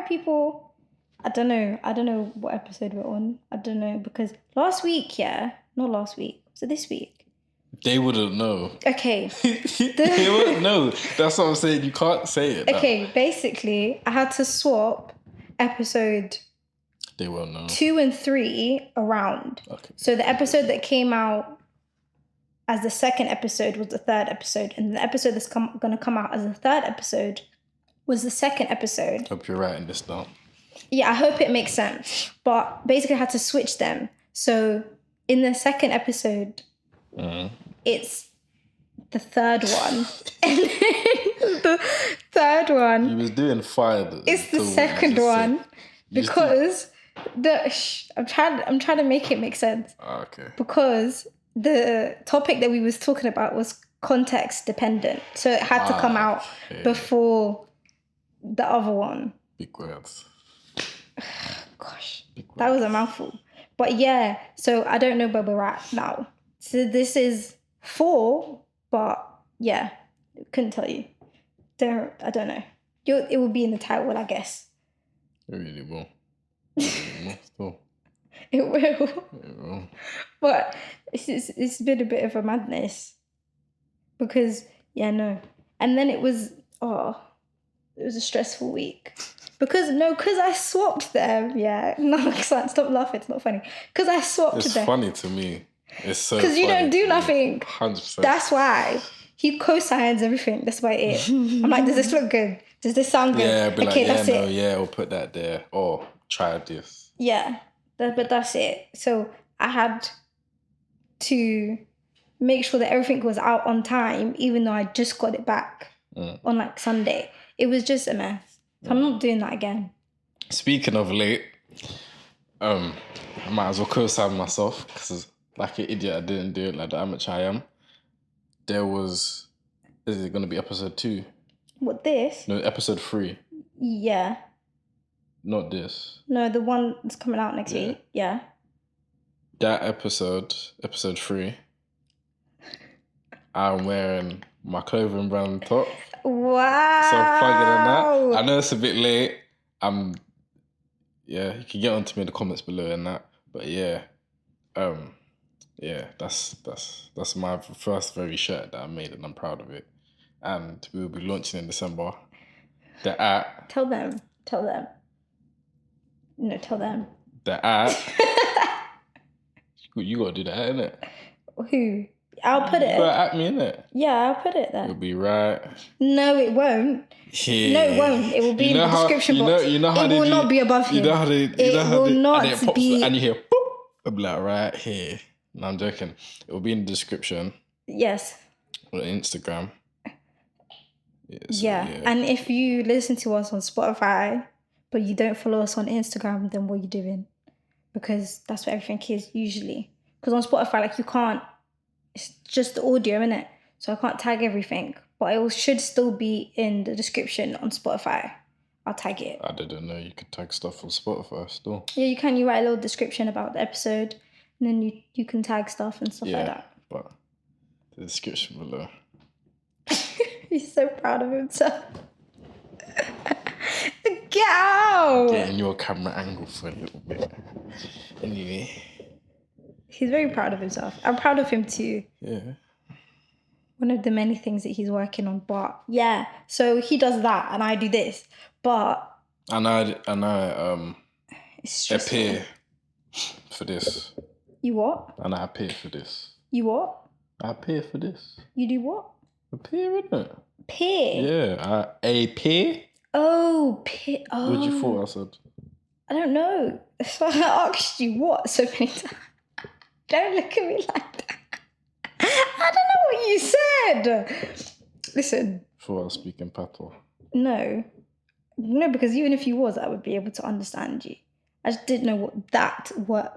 people, I don't know what episode we're on. I don't know, because not last week, so this week. They wouldn't know. Okay. They wouldn't know. That's what I'm saying. You can't say it now. Okay, basically, I had to swap episode... They won't know. 2 and 3 around. Okay. So the episode that came out as the second episode was the third episode, and the episode that's going to come out as the third episode was the second episode. Hope you're writing this down. Yeah, I hope it makes sense. But basically, I had to switch them. So in the second episode, it's the third one. And then the third one... You was doing fine. It's the second one. Because... I'm trying to make it make sense. Okay. Because the topic that we was talking about was context dependent, so it had to come out before the other one. Big words. Gosh, that was a mouthful. But yeah, so I don't know where we're at now. So this is 4, but yeah, couldn't tell you. I don't know. It will be in the title, I guess. It really will. Still. It will. But it's been a bit of a madness. Because, no. And then it was a stressful week. Because I swapped them. Yeah. No, stop laughing. It's not funny. Because I swapped them. It's funny to me. It's so because you don't do nothing. 100%. That's why. He co-signs everything. That's why it is. I'm like, does this look good? Does this sound good? Yeah, be okay, like, that's it. Yeah, we'll put that there. Or try this. Yeah, but that's it. So I had to make sure that everything was out on time, even though I just got it back on like Sunday. It was just a mess. So I'm not doing that again. Speaking of late, I might as well co-sign myself because like an idiot, I didn't do it like the amateur I am. Is it going to be episode 2? What, this? No, episode 3. Yeah. Not this. No, the one that's coming out next week. Yeah. That episode 3, I'm wearing my clothing brand top. Wow. So I'm plugging in that. I know it's a bit late. You can get onto me in the comments below and that. But that's my first very shirt that I made and I'm proud of it. And we will be launching in December. The app. Tell them. No, tell them. The app. You gotta do that, innit? Who? I'll put it. You gotta at me, innit? Yeah, I'll put it there. It'll be right. No, it won't. Yeah. No, it won't. It will be in the description box. You know how it will not be above him. You know how they... It will not be... And you hear... Boop, it'll be like, right here. No, I'm joking. It will be in the description. Yes. On Instagram. Yeah. And if you listen to us on Spotify, but you don't follow us on Instagram, then what are you doing? Because that's what everything is usually. Because on Spotify, like, you can't... It's just the audio, innit? So I can't tag everything. But it should still be in the description on Spotify. I'll tag it. I didn't know you could tag stuff on Spotify still. Yeah, you can. You write a little description about the episode, and then you can tag stuff and stuff like that. But the description below. He's so proud of himself. Get out! Getting your camera angle for a little bit. Anyway. He's very proud of himself. I'm proud of him too. Yeah. One of the many things that he's working on. But yeah, so he does that and I do this. But... And I appear for this. You what? And I appear for this. You what? I appear for this. You do what? Appear, innit? Peer? Yeah, a peer. Oh, peer. Oh. What did you thought I said? I don't know. So I asked you what so many times. Don't look at me like that. I don't know what you said. Listen. Thought I was speaking patois. No, because even if you was, I would be able to understand you. I just didn't know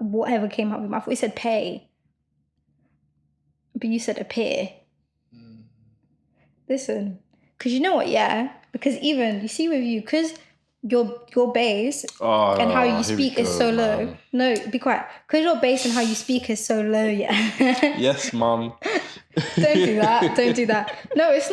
whatever came out of my mouth. We said pay. But you said appear. Listen, because you know what, yeah? Because even, you see with you, because your bass Oh, and how you here we speak is go, so low. man. No, be quiet. Because your bass and how you speak is so low, yeah. Yes, mum. Don't do that. Don't do that. No, it's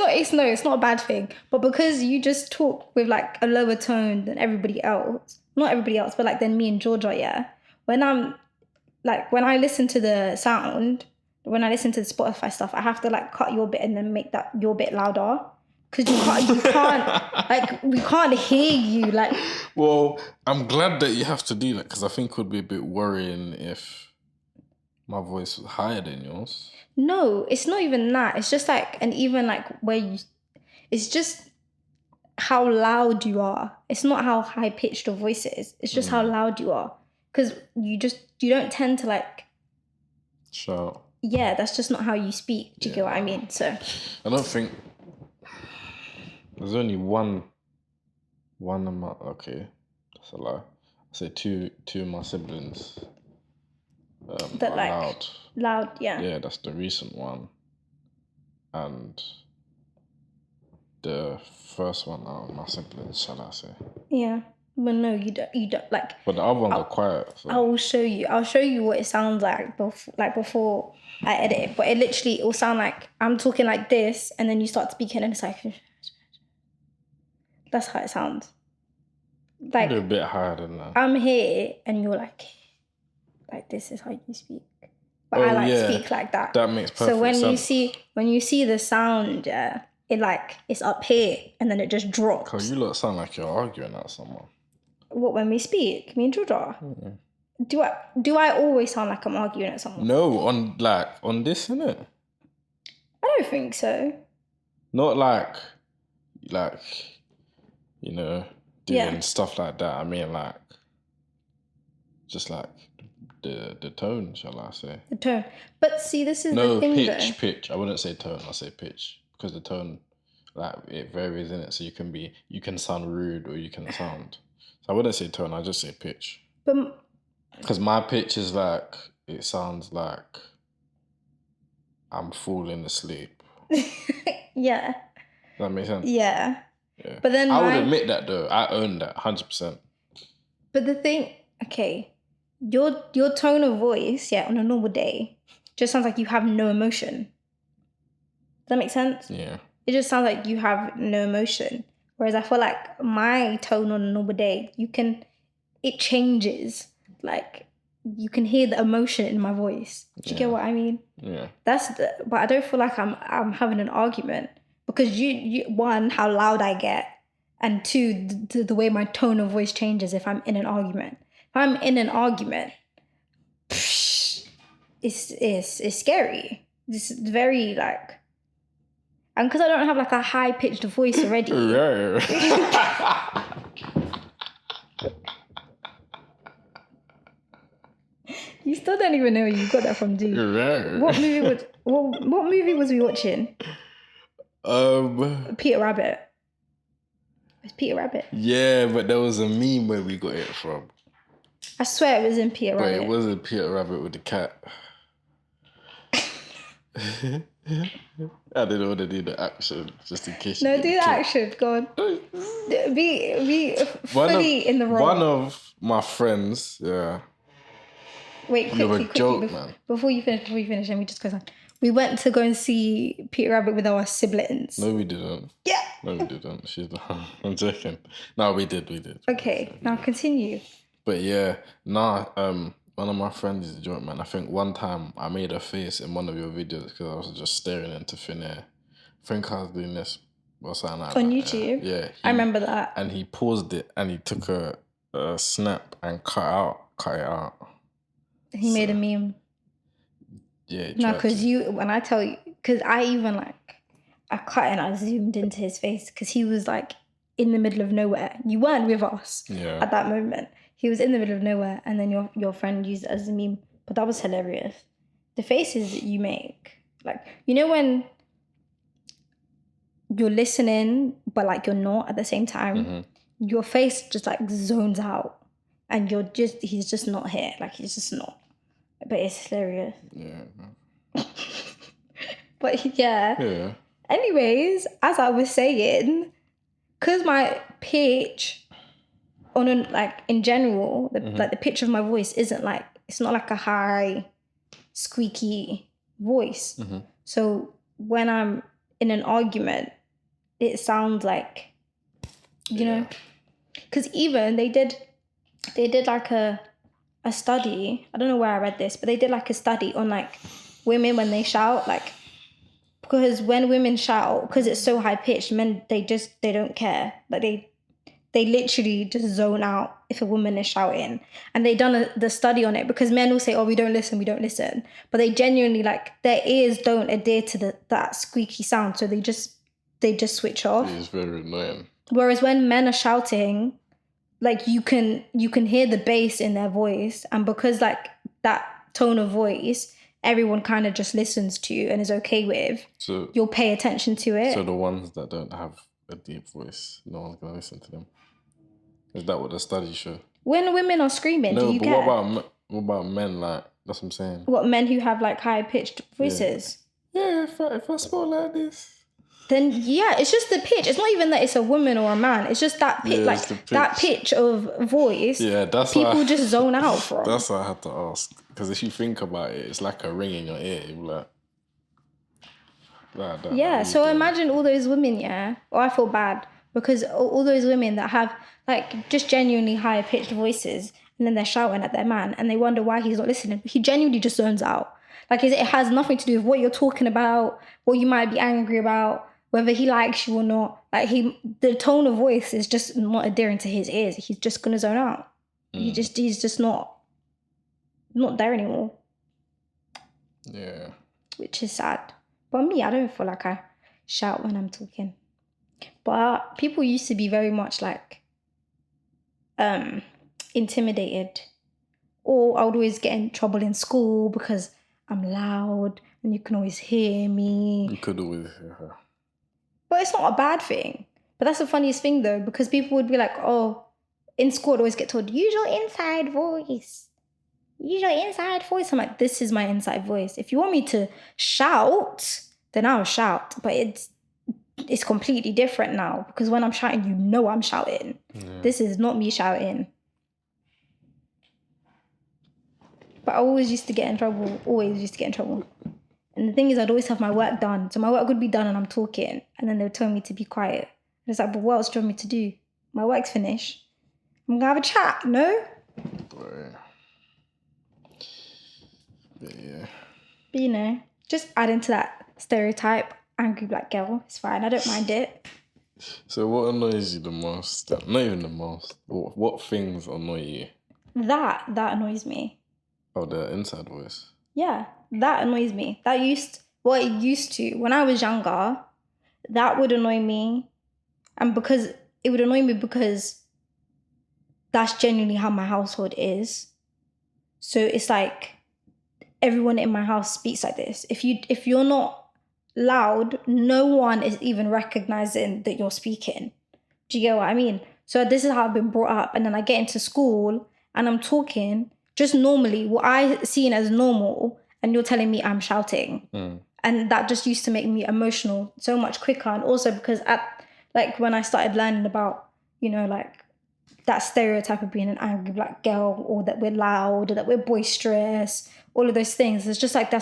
not a bad thing. But because you just talk with like a lower tone than everybody else, not everybody else, but like than me and Georgia, yeah. When I listen to the sound, when I listen to the Spotify stuff, I have to like cut your bit and then make that your bit louder. Cause you can't like we can't hear you like. Well, I'm glad that you have to do that because I think it would be a bit worrying if my voice was higher than yours. No, it's not even that. It's just like, and even like it's just how loud you are. It's not how high pitched your voice is. It's just how loud you are. Because you don't tend to like. Shout. Yeah, that's just not how you speak. Do you get what I mean? So. I don't think there's only one of my, okay, that's a lie. I say two of my siblings That are like loud, yeah. Yeah, that's the recent one. And the first one out of my siblings, shall I say. Yeah. Well, no, you don't like. But the other ones are quiet. So. I'll show you what it sounds like before I edit it. But it will sound like I'm talking like this, and then you start speaking, and it's like that's how it sounds. Like a bit higher than that. I'm here, and you're like this is how you speak. But I speak like that. That makes perfect sense. So when you see the sound, it's up here, and then it just drops. Cause you lot sound like you're arguing at someone. What, when we speak? Me and Georgia? Mm-hmm. Do I always sound like I'm arguing at someone? No, on this, innit? I don't think so. Not like doing stuff like that. I mean like just like the tone, shall I say? The tone. But see, this is the thing though. Pitch. I wouldn't say tone, I'll say pitch. Because the tone, like, it varies in it. So you can sound rude or you can sound. So I wouldn't say tone, I just say pitch. But because my pitch is like, it sounds like I'm falling asleep. Yeah. Does that make sense? Yeah. Yeah. But then I would admit that though. I own that 100%. But the thing, okay, your tone of voice, on a normal day, just sounds like you have no emotion. Does that make sense? Yeah. It just sounds like you have no emotion. Whereas I feel like my tone on a normal day, it changes. Like, you can hear the emotion in my voice. Do you get what I mean? Yeah. But I don't feel like I'm having an argument. Because you one, how loud I get, and two, the way my tone of voice changes if I'm in an argument. If I'm in an argument, it's scary. It's very like, and because I don't have like a high pitched voice already. You still don't even know where you got that from, do you? What movie was we watching? Peter Rabbit. It's Peter Rabbit. Yeah, but there was a meme where we got it from. I swear it was in Peter Rabbit. But it wasn't Peter Rabbit with the cat. I didn't want to do the action just in case. No, do the action. Go on. Be fully in the role. One of my friends, yeah. Wait, quickly, man. Before you finish, let me just go on. We went to go and see Peter Rabbit with our siblings. No, we didn't. Yeah. No, we didn't. I'm joking. No, we did. Okay, now continue. But yeah, one of my friends is a joint man. I think one time I made a face in one of your videos because I was just staring into thin air. I think I was doing this or something like on that. YouTube? Yeah. I remember that. And he paused it and he took a snap and cut it out. He made a meme. Yeah. No, because when I tell you, because I even I cut and I zoomed into his face because he was like in the middle of nowhere. You weren't with us at that moment. He was in the middle of nowhere, and then your friend used it as a meme. But that was hilarious. The faces that you make, like, you know when you're listening, but like you're not at the same time, your face just like zones out, and he's just not here. Like, he's just not. But it's hilarious. Yeah. But yeah. Yeah. Anyways, as I was saying, because my pitch like in general, like the pitch of my voice isn't like, it's not like a high, squeaky voice. So when I'm in an argument, it sounds like, you know, because even they did like a study. I don't know where I read this, but they did like a study on like women when they shout, like, because when women shout, because it's so high pitched, men, they don't care. Like they literally just zone out if a woman is shouting. And they done the study on it, because men will say, oh, we don't listen. But they genuinely, like, their ears don't adhere to that squeaky sound. So they just switch off. It's very annoying. Whereas when men are shouting, like, you can hear the bass in their voice. And because like that tone of voice, everyone kind of just listens to and is okay with, so you'll pay attention to it. So the ones that don't have a deep voice, no one's going to listen to them. Is that what the studies show? When women are screaming, do you care? What about men? Like, that's what I'm saying. What, men who have like high-pitched voices? Yeah, if I spoke like this, then yeah, it's just the pitch. It's not even that it's a woman or a man. It's just that pitch, that pitch of voice. Yeah, that's people just zone out from. That's what I had to ask. Because if you think about it, it's like a ring in your ear. You're like, yeah. So imagine all those women. Yeah. Oh, I feel bad because all those women that have like just genuinely higher pitched voices, and then they're shouting at their man, and they wonder why he's not listening. He genuinely just zones out. Like, it has nothing to do with what you're talking about, what you might be angry about, whether he likes you or not. Like, the tone of voice is just not adhering to his ears. He's just gonna zone out. He's just not there anymore. Yeah. Which is sad. But me, I don't feel like I shout when I'm talking. But people used to be very much like intimidated. Or I would always get in trouble in school because I'm loud and you can always hear me. You could always hear her. But it's not a bad thing. But that's the funniest thing though, because people would be like, oh, in school I'd always get told, use your inside voice. Use your inside voice. I'm like, this is my inside voice. If you want me to shout, then I'll shout. But it's completely different now, because when I'm shouting, you know I'm shouting. Yeah. This is not me shouting. But I always used to get in trouble. And the thing is, I'd always have my work done. So my work would be done and I'm talking. And then they would tell me to be quiet. And it's like, but what else do you want me to do? My work's finished. I'm going to have a chat, no? Boy. Yeah. But you know, just adding to that stereotype, angry black girl, it's fine. I don't mind it. So what annoys you the most? Not even the most. What things annoy you? That annoys me. Oh, the inside voice. Yeah, that annoys me. It used to. When I was younger, that would annoy me. And because it would annoy me because that's genuinely how my household is. So it's like everyone in my house speaks like this. If you're not loud, no one is even recognizing that you're speaking. Do you get what I mean? So this is how I've been brought up. And then I get into school and I'm talking just normally, what I seen as normal, and you're telling me I'm shouting. And that just used to make me emotional so much quicker. And also because when I started learning about, you know, like that stereotype of being an angry black girl, or that we're loud, or that we're boisterous, all of those things. It's just like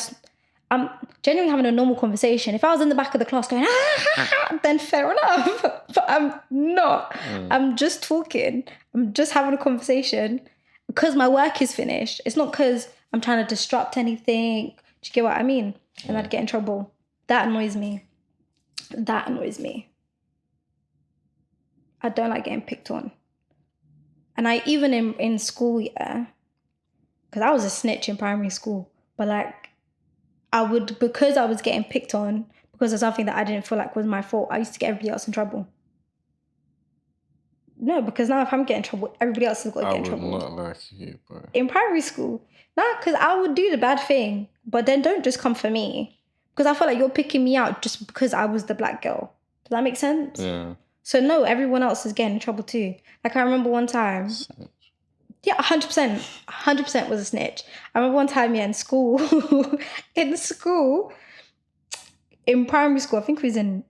I'm genuinely having a normal conversation. If I was in the back of the class going, then fair enough. But I'm not. I'm just talking. I'm just having a conversation because my work is finished. It's not because I'm trying to disrupt anything. Do you get what I mean? And I'd get in trouble. That annoys me. I don't like getting picked on. And I even in school, yeah, because I was a snitch in primary school, but like because I was getting picked on because of something that I didn't feel like was my fault, I used to get everybody else in trouble. No, because now if I'm getting in trouble, everybody else has got to get in trouble. I would not like you, bro. In primary school. No, because I would do the bad thing, but then don't just come for me. Because I feel like you're picking me out just because I was the black girl. Does that make sense? Yeah. So no, everyone else is getting in trouble too. Like I remember one time. Snitch. Yeah, 100%. 100% was a snitch. I remember one time, in school. In primary school, I think we was in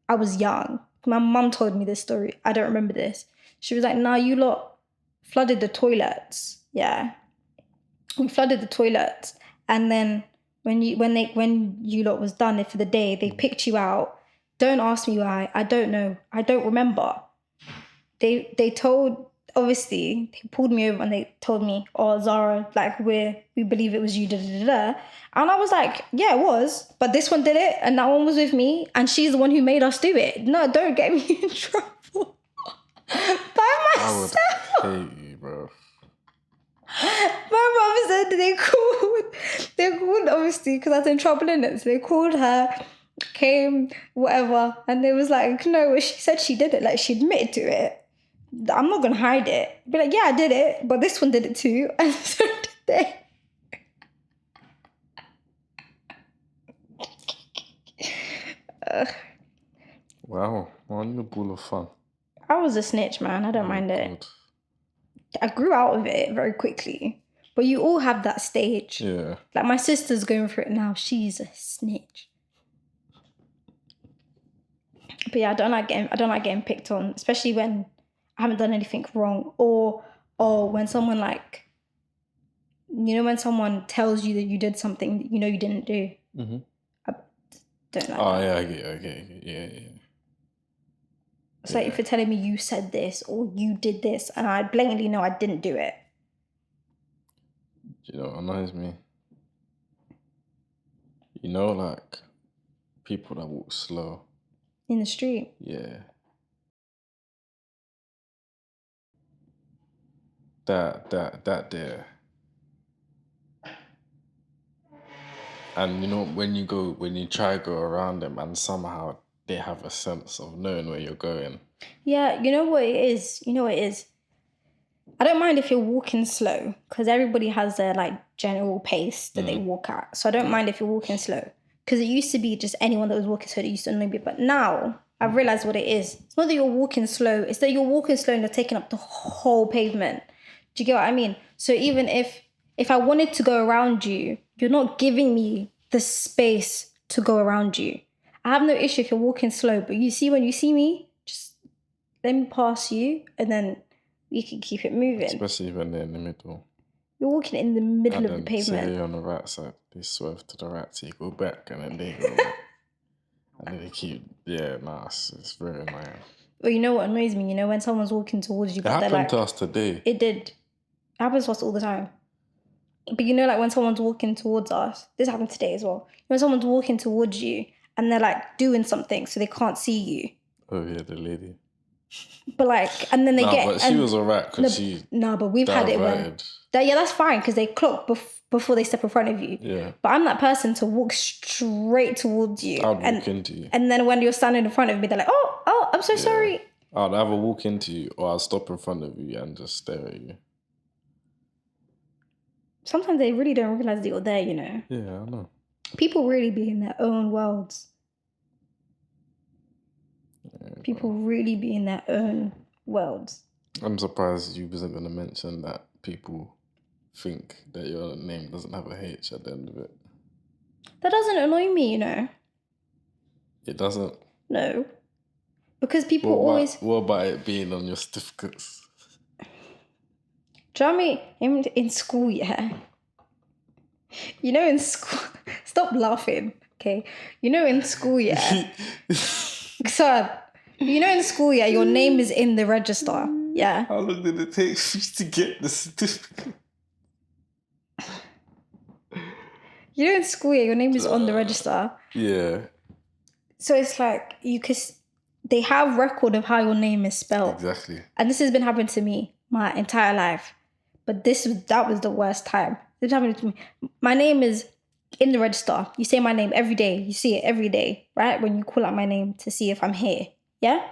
I was young. My mum told me this story. I don't remember this. She was like, "Nah, you lot flooded the toilets." Yeah, we flooded the toilets, and then when you lot was done for the day, they picked you out. Don't ask me why. I don't know. I don't remember. They told, obviously they pulled me over and they told me, "Oh, Zara, like we believe it was you." Da, da, da, da. And I was like, "Yeah, it was, but this one did it, and that one was with me, and she's the one who made us do it. No, don't get me in trouble by I would myself." hate you, bro. My mum said they called obviously because I was in trouble in it. So they called her, came, whatever, and they was like, "No, she said she did it. Like she admitted to it. I'm not gonna hide it." Be like, "Yeah, I did it, but this one did it too," and so did they. Wow, on your ball of fun. I was a snitch, man. I don't mind it. God. I grew out of it very quickly. But you all have that stage. Yeah. Like my sister's going through it now. She's a snitch. But yeah, I don't like getting picked on, especially when I haven't done anything wrong, or when someone like, when someone tells you that you did something that you didn't do. Mm-hmm. I don't like Oh that. yeah, I get it. Yeah. It's like if you're telling me you said this or you did this, and I blatantly know I didn't do it. You know what annoys me? You know, like people that walk slow. In the street. Yeah. That there. And when you try to go around them and somehow they have a sense of knowing where you're going. Yeah, you know what it is? I don't mind if you're walking slow because everybody has their like general pace that they walk at. So I don't mind if you're walking slow because it used to be just anyone that was walking slow that used to annoy me. But now I've realized what it is. It's not that you're walking slow. It's that you're walking slow and you're taking up the whole pavement. Do you get what I mean? So even if I wanted to go around you, you're not giving me the space to go around you. I have no issue if you're walking slow, but when you see me, just let me pass you and then we can keep it moving. Especially when they're in the middle. You're walking in the middle of the Say pavement. you're on the right side, they swerve to the right, so you go back and then they go back. And then they keep, it's very annoying. Well, you know what annoys me? When someone's walking towards you, It but they're happened like... to us today. It did. It happens to us all the time. But like when someone's walking towards us, this happened today as well. When someone's walking towards you and they're like doing something so they can't see you. Oh yeah, the lady. But like, and then they get... but she was alright because she... No, but we've had it when... that's fine because they clock before they step in front of you. Yeah. But I'm that person to walk straight towards you. I'd walk into you. And then when you're standing in front of me, they're like, oh, I'm so sorry. I'd either walk into you or I'll stop in front of you and just stare at you. Sometimes they really don't realize that you're there, Yeah, I know. People really be in their own worlds. People really be in their own worlds. I'm surprised you wasn't going to mention that people think that your name doesn't have a H at the end of it. That doesn't annoy me, It doesn't? No. Because people always... What about it being on your certificates? Do you know what I mean? In school, yeah. In school... Stop laughing, okay? In school, yeah. So... in school, yeah, your name is in the register, yeah? How long did it take for you to get the certificate? In school, yeah, your name is on the register. Yeah. So it's like, they have record of how your name is spelled. Exactly. And this has been happening to me my entire life. But that was the worst time. This happened to me. My name is in the register. You say my name every day. You see it every day, right? When you call out my name to see if I'm here. Yeah?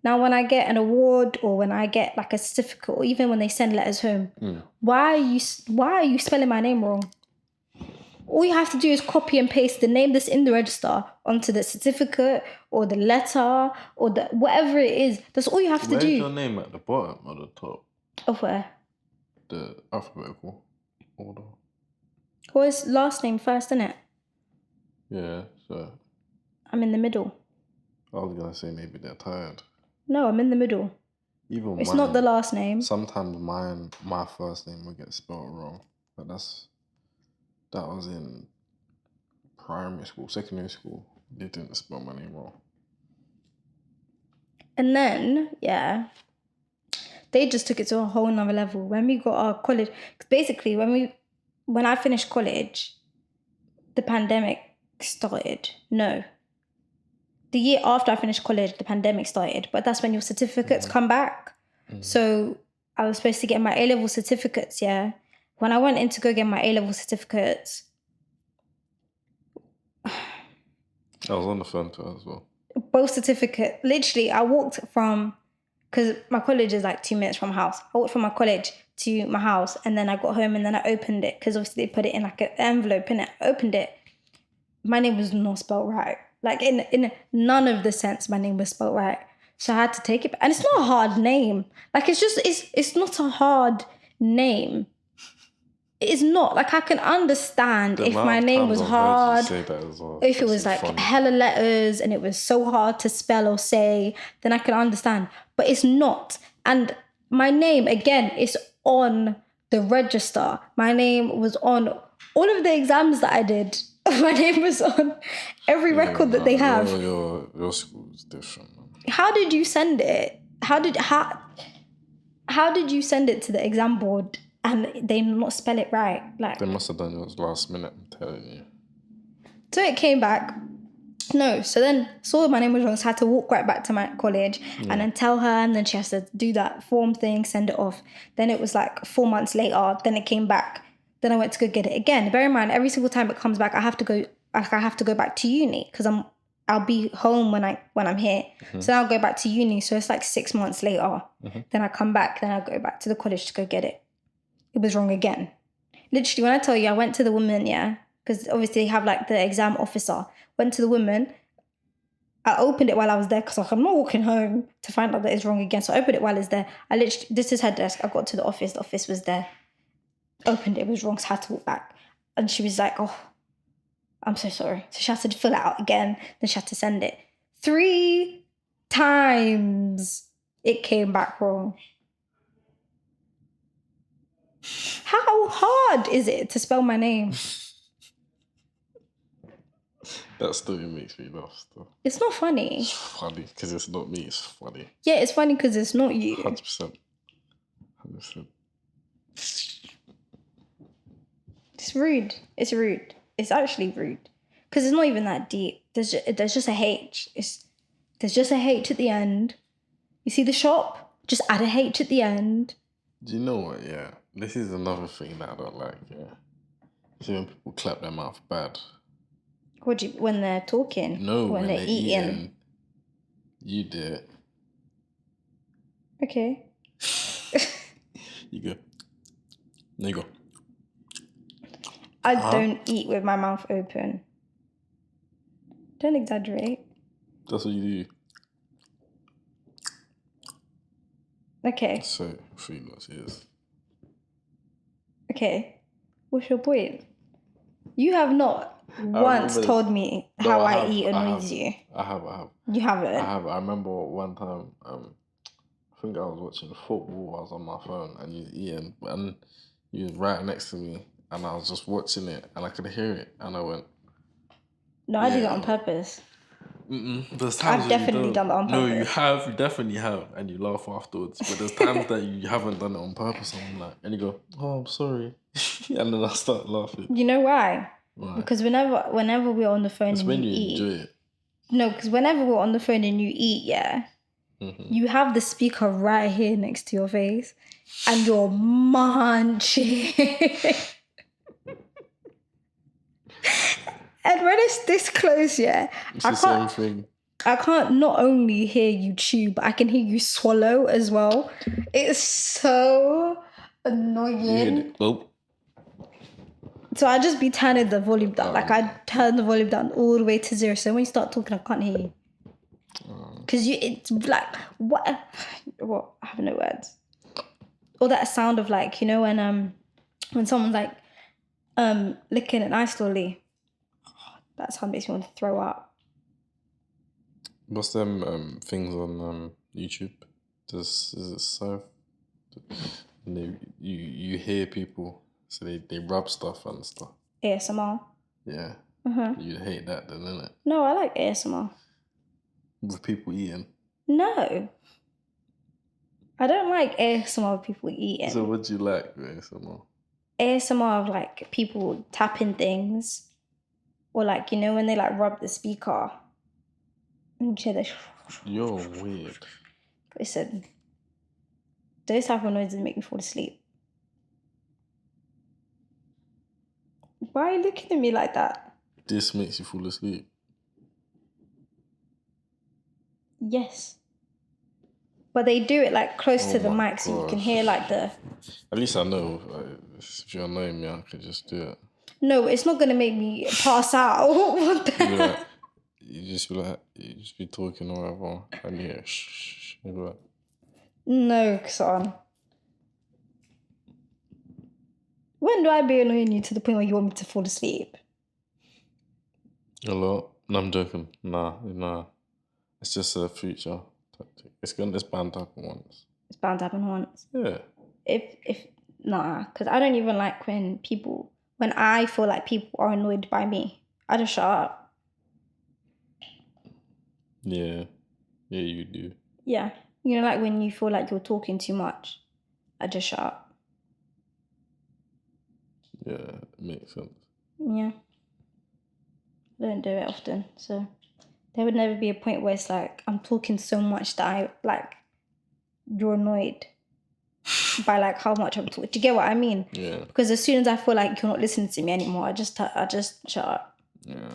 Now, when I get an award or when I get like a certificate or even when they send letters home, why are you spelling my name wrong? All you have to do is copy and paste the name that's in the register onto the certificate or the letter or the whatever it is. That's all you have to do. Where's your name at the bottom or the top? Of where? The alphabetical order. Well, it's last name first, isn't it? Yeah, so... I'm in the middle. I was gonna say maybe they're tired. No, I'm in the middle. Even It's mine, not the last name. sometimes my first name will get spelled wrong, but that was in primary school, secondary school. They didn't spell my name wrong. And then, yeah, they just took it to a whole nother level. When we got our college, 'cause basically when I finished college, the pandemic started. No. The year after I finished college, the pandemic started, but that's when your certificates come back. So I was supposed to get my A-level certificates, yeah. When I went in to go get my A-level certificates, I was on the phone to her as well. both certificate, literally, I walked from, because my college is like 2 minutes from my house. I walked from my college to my house, and then I got home, and then I opened it, because obviously they put it in like an envelope, and I opened it. My name was not spelled right. Like in none of the sense my name was spelled right. So I had to take it back. And it's not a hard name. Like it's not a hard name. It's not. Like I can understand if my name was hard. Say that as well. If it was like hella letters and it was so hard to spell or say, then I can understand. But it's not. And my name, again, is on the register. My name was on all of the exams that I did. My name was on every record that they have. Your school is different, man. How did you send it? How did you send it to the exam board and they not spell it right? Like They must have done it last minute, I'm telling you. So it came back. No, so then saw my name was wrong, so I had to walk right back to my college and then tell her, and then she has to do that form thing, send it off. Then it was like 4 months later, then it came back. Then I went to go get it again. Bear in mind, every single time it comes back, I have to go back to uni because I'll be home when I'm here. So then I'll go back to uni. So it's like 6 months later. Then I come back, then I'll go back to the college to go get it. It was wrong again. Literally, when I tell you, I went to the woman, yeah, because obviously they have like the exam officer. Went to the woman. I opened it while I was there because I'm not walking home to find out that it's wrong again. So I opened it while it's there. This is her desk. I got to the office was there. Opened it was wrong, so I had to walk back. And she was like, oh, I'm so sorry. So she had to fill it out again. Then she had to send it. 3 times it came back wrong. How hard is it to spell my name? That story makes me laugh still. It's not funny. It's funny because it's not me, it's funny. Yeah, it's funny because it's not you. 100%. 100%. It's rude. It's rude. It's actually rude. Because it's not even that deep. There's just a H. There's just a H at the end. You see the shop? Just add a H at the end. Do you know what? Yeah. This is another thing that I don't like, yeah. See when people clap their mouth bad. When they're talking? No, when they're eating. You do it. Okay. You go. There you go. I don't eat with my mouth open. Don't exaggerate. That's what you do. Okay. So, 3 years. Okay. What's your point? You have not once told me how I eat annoys you. I have. You haven't? I have. I remember one time, I think I was watching football, I was on my phone, and you was eating, and you was right next to me, and I was just watching it, and I could hear it, and I went... No, I did that on purpose. There's times I've definitely done that on purpose. No, you definitely have, and you laugh afterwards. But there's times that you haven't done it on purpose, and I'm like, and you go, "Oh, I'm sorry," and then I start laughing. You know why? Why? Because whenever we're on the phone it's and when you you eat, enjoy it. No, because whenever we're on the phone and you eat, yeah, you have the speaker right here next to your face, and you're munching. And when it's this close, yeah, It's the same thing. I can't not only hear you chew, but I can hear you swallow as well. It's so annoying. Oh. So I just be turning the volume down. Like I turn the volume down all the way to 0. So when you start talking, I can't hear you. Because it's like, what? I have no words. Or that sound of like, you know, when someone's like licking an ice lolly. That sound makes me want to throw up. What's them things on YouTube? Is it so? And you hear people, so they rub stuff and stuff. ASMR. Yeah. You'd hate that then, innit? No, I like ASMR. With people eating. No. I don't like ASMR of people eating. So what do you like with ASMR? ASMR of like people tapping things. Or like, you know, when they like rub the speaker. And you hear the You're weird. Listen, those type of noises make me fall asleep. Why are you looking at me like that? This makes you fall asleep. Yes. But they do it like close to the my mic so you can gosh. hear like the... At least I know. If you're annoying me, I could just do it. No, it's not going to make me pass out. What the hell? You just be talking or whatever, and you hear shh. You be like, No, son. When do I be annoying you to the point where you want me to fall asleep? a lot. No, I'm joking. Nah. It's just a future tactic. It's bound to happen once. It's bound to happen once. Yeah. Nah, because I don't even like when I feel like people are annoyed by me, I just shut up. Yeah, you do. Yeah. You know, like when you feel like you're talking too much, I just shut up. Yeah, it makes sense. Yeah. I don't do it often, so there would never be a point where it's like I'm talking so much that you're annoyed by like how much I'm talking. Do you get what I mean? Yeah. Because as soon as I feel like you're not listening to me anymore, I just shut up. Yeah.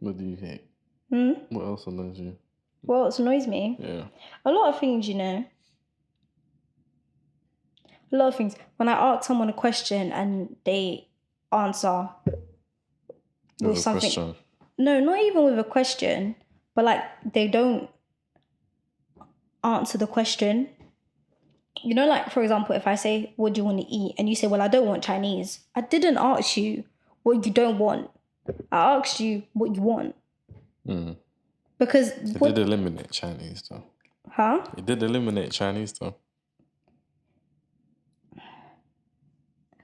What do you hate? What else annoys you? What else annoys me? Yeah. A lot of things, you know. A lot of things. When I ask someone a question and they answer with something. Question. No, not even with a question, but like they don't answer the question. You know, like for example, if I say, what do you want to eat? And you say, well, I don't want Chinese. I didn't ask you what you don't want. I asked you what you want. Because it did eliminate Chinese though. Huh? It did eliminate Chinese though.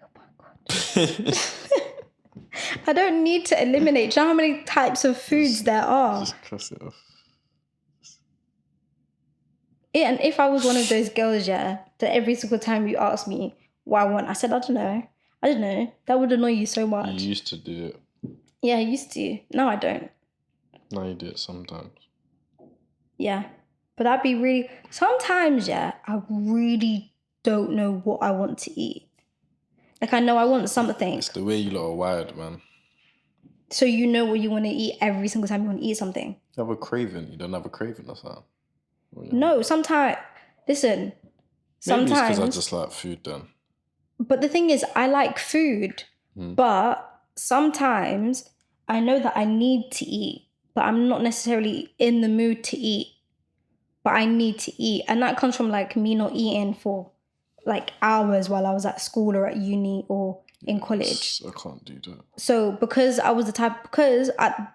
Oh my God. I don't need to eliminate. Do you know how many types of foods there are? Just cross it off. Yeah, and if I was one of those girls, yeah, that every single time you ask me what I want, I said, I don't know. That would annoy you so much. You used to do it. Yeah, I used to. No, I don't. No, you do it sometimes. Yeah. But that'd be really... Sometimes, yeah, I really don't know what I want to eat. Like, I know I want something. It's the way you lot are wired, man. So you know what you want to eat every single time you want to eat something? You have a craving. You don't have a craving or something? No, sometimes... Listen. Maybe Sometimes... it's because I just like food then. But the thing is, I like food. But sometimes I know that I need to eat. But I'm not necessarily in the mood to eat. But I need to eat. And that comes from like me not eating for like hours while I was at school or at uni or in college. I can't do that. So because at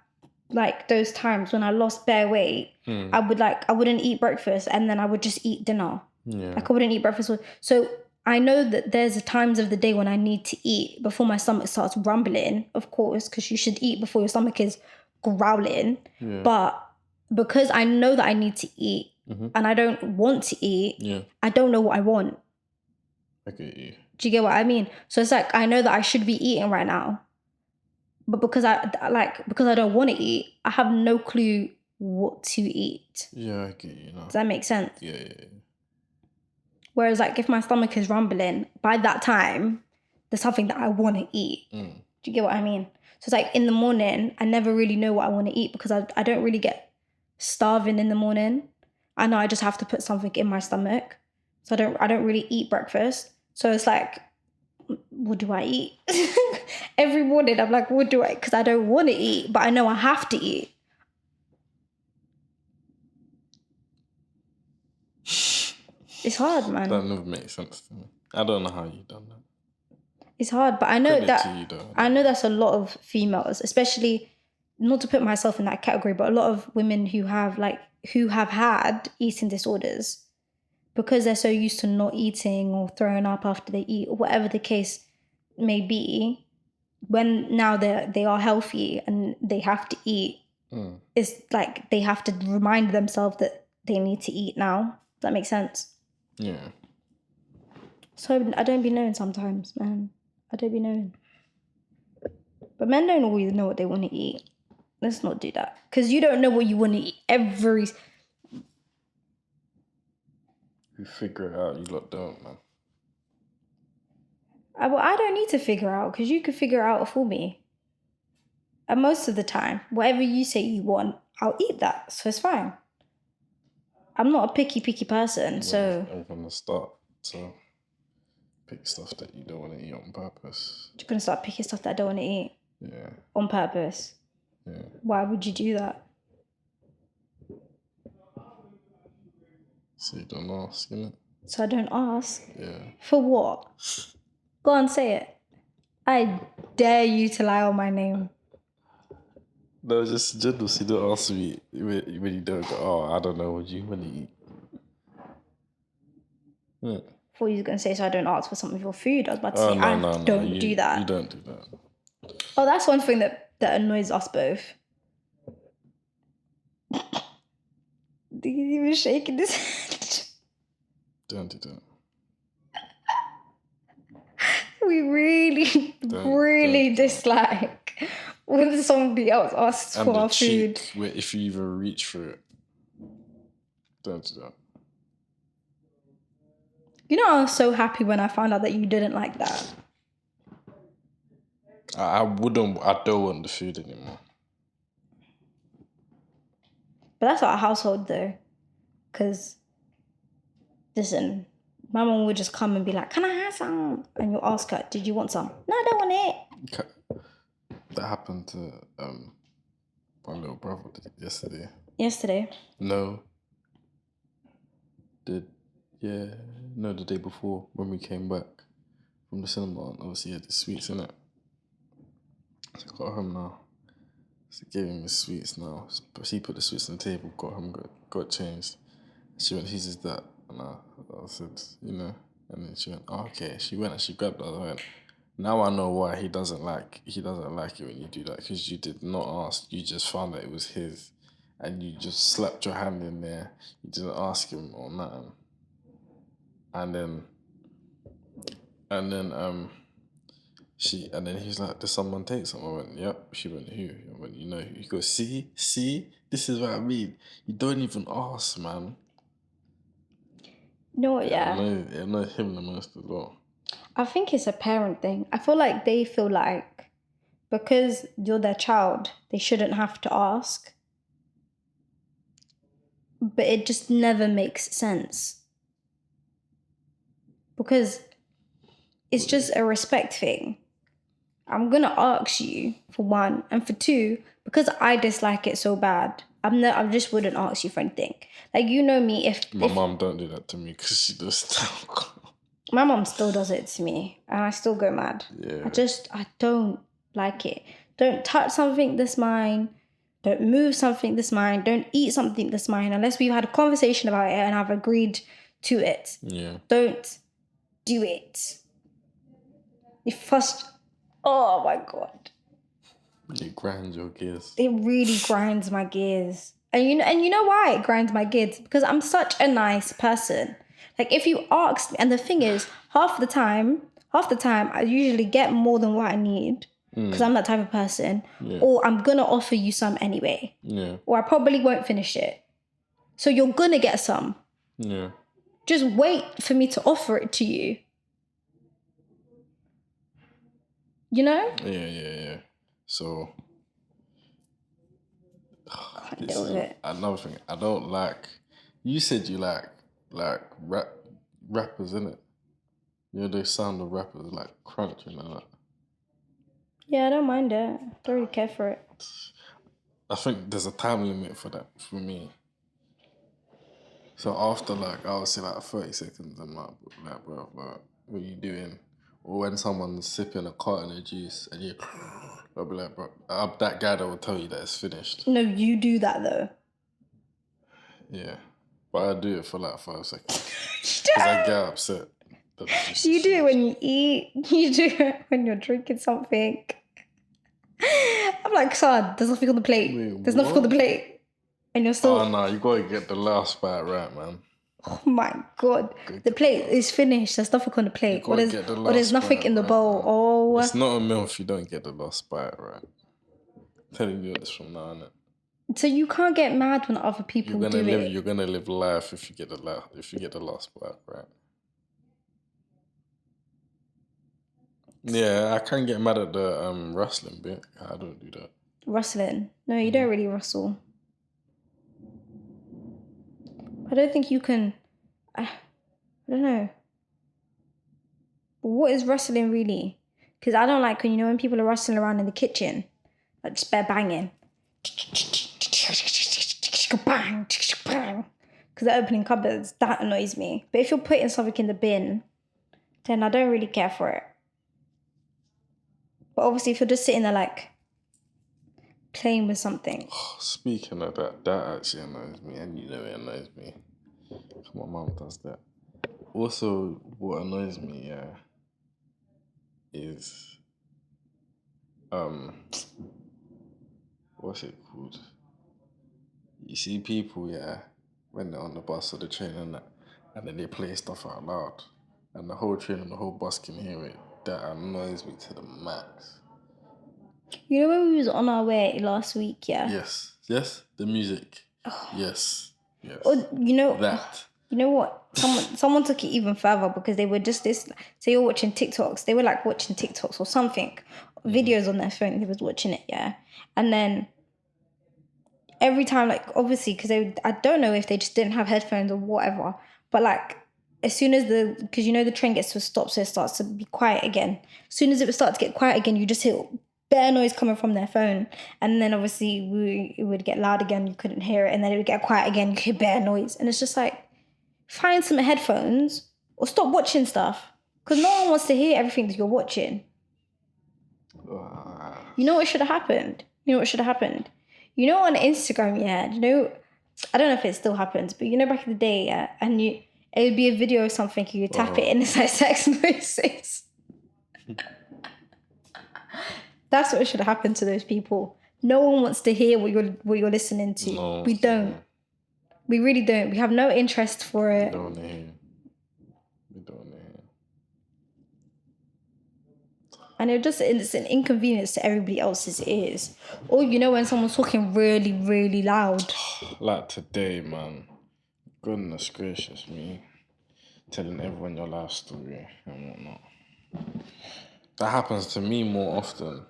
like those times when I lost bare weight, I wouldn't eat breakfast and then I would just eat dinner. Yeah. Like I wouldn't eat breakfast. So I know that there's times of the day when I need to eat before my stomach starts rumbling, of course, because you should eat before your stomach is growling. Yeah. But because I know that I need to eat and I don't want to eat, I don't know what I want. I get you. Do you get what I mean? So it's like I know that I should be eating right now. But because I don't want to eat, I have no clue what to eat. Yeah, I get you now. Does that make sense? Yeah. Whereas like if my stomach is rumbling, by that time, there's something that I want to eat. Do you get what I mean? So it's like in the morning, I never really know what I want to eat because I don't really get starving in the morning. I know I just have to put something in my stomach. So I don't really eat breakfast. So it's like, what do I eat? Every morning I'm like, what do I? Because I don't want to eat, but I know I have to eat. It's hard, man. That never makes sense to me. I don't know how you've done that. It's hard, but I know that's a lot of females, especially not to put myself in that category, but a lot of women who have had eating disorders, because they're so used to not eating or throwing up after they eat or whatever the case may be, when now they are healthy and they have to eat, it's like they have to remind themselves that they need to eat now. Does that make sense? Yeah. So I don't be knowing sometimes, man. I don't be knowing. But men don't always know what they want to eat. Let's not do that. Because you don't know what you want to eat every... You figure it out, you lot don't, man. Well, I don't need to figure out, because you could figure it out for me. And most of the time, whatever you say you want, I'll eat that. So it's fine. I'm not a picky person, so... I'm going to start to pick stuff that you don't want to eat on purpose. You're going to start picking stuff that I don't want to eat? Yeah. On purpose? Yeah. Why would you do that? So you don't ask, innit? So I don't ask? Yeah. For what? Go on, say it. I dare you to lie on my name. No, just general. So you don't ask me when you don't go, oh, I don't know what you want to eat. Yeah. I thought you were going to say, so I don't ask for some of your food. I was about to say, no. Don't do that. You don't do that. Oh, that's one thing that annoys us both. He's even shaking his head. Don't do that. We really dislike when somebody else asks for our food. Where if you even reach for it. Don't do that. You know, I was so happy when I found out that you didn't like that. I don't want the food anymore. But that's our household though. Because, listen, my mom would just come and be like, can I have some? And you'll ask her, did you want some? No, I don't want it. Okay. That happened to my little brother yesterday. Yesterday? No. The day before when we came back from the cinema, and obviously he had the sweets in it. So I got home now. So gave him the sweets now. But she put the sweets on the table, got home, got changed. She went, whose is that? And I said, and then she went, oh, okay. She went and she grabbed the other one. Now I know why he doesn't like it when you do that, because you did not ask. You just found that it was his, and you just slapped your hand in there. You didn't ask him or nothing. And then he was like, did someone take some? I went, yep. She went, who? I went, you know who? He goes, see, this is what I mean. You don't even ask, man. No, yeah. I know him the most as well. I think it's a parent thing. I feel like they feel like because you're their child, they shouldn't have to ask. But it just never makes sense. Because it's just a respect thing. I'm going to ask you, for one. And for two, because I dislike it so bad, I just wouldn't ask you for anything. Like, you know me, if My mom don't do that to me because she does that. My mom still does it to me, and I still go mad. Yeah. I don't like it. Don't touch something that's mine. Don't move something that's mine. Don't eat something that's mine unless we've had a conversation about it and I've agreed to it. Yeah. Don't do it. Oh my God. It grinds your gears. It really grinds my gears. And you know why it grinds my gears? Because I'm such a nice person. Like, if you ask me, and the thing is, half the time, I usually get more than what I need because I'm that type of person. Yeah. Or I'm going to offer you some anyway. Yeah. Or I probably won't finish it. So you're going to get some. Yeah. Just wait for me to offer it to you. You know? Yeah. So, Can't deal with it. Another thing, I don't like. You said you like rappers, innit? You know the sound of rappers, like crunching and that. Yeah, I don't mind it. Don't really care for it. I think there's a time limit for that for me. So after I would say 30 seconds, I'm like, bro, what are you doing? Or when someone's sipping a carton of juice and you, I'll be like, bro, I'm that guy that will tell you that it's finished. No, you do that though. Yeah, but I do it for like 5 seconds because I get upset. You do it when you eat. You do it when you're drinking something. I'm like, son, there's nothing on the plate. Wait, there's nothing on the what? plate. And you're still... Oh, no, you got to get the last bite right, man. Oh, my God. The plate is finished. There's nothing on the plate. Or there's nothing in the bowl. Man. Oh. It's not a meal if you don't get the last bite right. I'm telling you this from now on. So you can't get mad when other people do it. You're gonna live life if you get the last bite right. Yeah, I can get mad at the rustling bit. I don't do that. Rustling? No, you don't really rustle. I don't think you can... I don't know. But what is rustling really? Because I don't like when people are rustling around in the kitchen. Like just bare banging. Bang, bang. Because they're opening cupboards. That annoys me. But if you're putting something in the bin, then I don't really care for it. But obviously if you're just sitting there like playing with something. Speaking of that actually annoys me, and you know it annoys me. My mum does that. Also, what annoys me, is what's it called? You see people, when they're on the bus or the train and that, and then they play stuff out loud, and the whole train and the whole bus can hear it. That annoys me to the max. You know when we was on our way last week, yeah? Yes, the music. Yes. Or you know that. You know what? Someone took it even further because they were just this. So you're watching TikToks. They were like watching TikToks or something, videos on their phone. They was watching it, yeah. And then every time, like obviously, because I don't know if they just didn't have headphones or whatever. But like as soon as because the train gets to a stop, so it starts to be quiet again. As soon as it would start to get quiet again, you just hear bare noise coming from their phone, and then obviously it would get loud again. You couldn't hear it, and then it would get quiet again. You hear bare noise, and it's just like. Find some headphones or stop watching stuff because no one wants to hear everything that you're watching. You know what should have happened? On Instagram, I don't know if it still happens, but back in the day, and it would be a video of something, you tap it and it's like sex noises. That's what should have happened to those people. No one wants to hear what you're listening to. No, we don't. We really don't. We have no interest for it. We don't want to hear. And it's an inconvenience to everybody else's ears. Or when someone's talking really, really loud. Like today, man. Goodness gracious me. Telling everyone your life story and whatnot. That happens to me more often.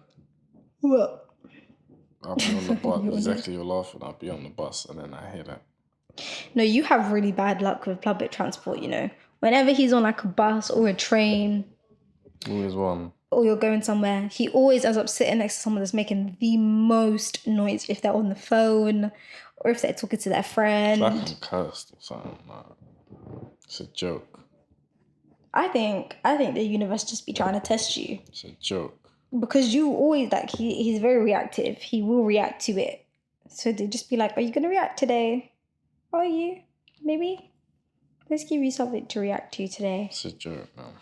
What? I'll be on the bus. Exactly, you're laughing. I'll be on the bus and then I hear that. No, you have really bad luck with public transport, Whenever he's on like a bus or a train. Always one. Or you're going somewhere, he always ends up sitting next to someone that's making the most noise if they're on the phone or if they're talking to their friend. It's like I'm cursed or something. It's a joke. I think the universe just be trying to test you. It's a joke. Because you always he's very reactive. He will react to it. So they just be like, are you going to react today? Are you? Maybe? Let's give you something to react to today. It's a joke, man.